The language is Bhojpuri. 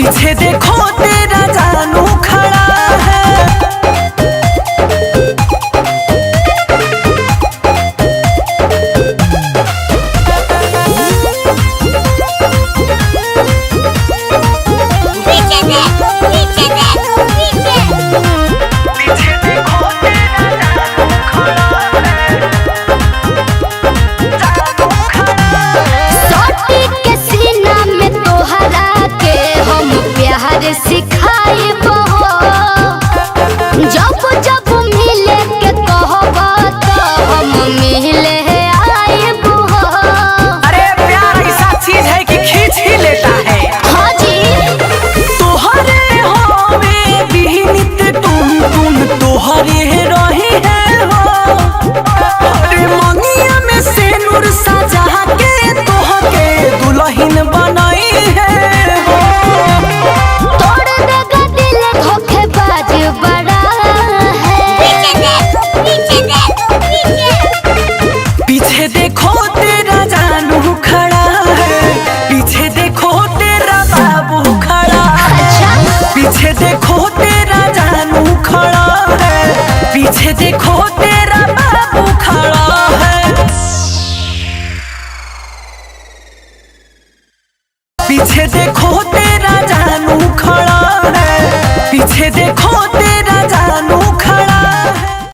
पीछे देखो तेरा जानू खड़ा है। सिखाइबो जब जब मिले के कहबो तो हम मिले आइबो। अरे प्यार ऐसा चीज है कि खींच ही लेता है। हाँ जी तोहरे होवे बिहनित टुन तोहरे रही है हो। अरे मंगिया में सिंदूर सजा के तोहके दुल्हन बनाई है हो। पीछे देखो तेरा जानू खड़ा है। पीछे देखो तेरा बाबू खड़ा है। पीछे देखो तेरा जानू खड़ा है। पीछे देखो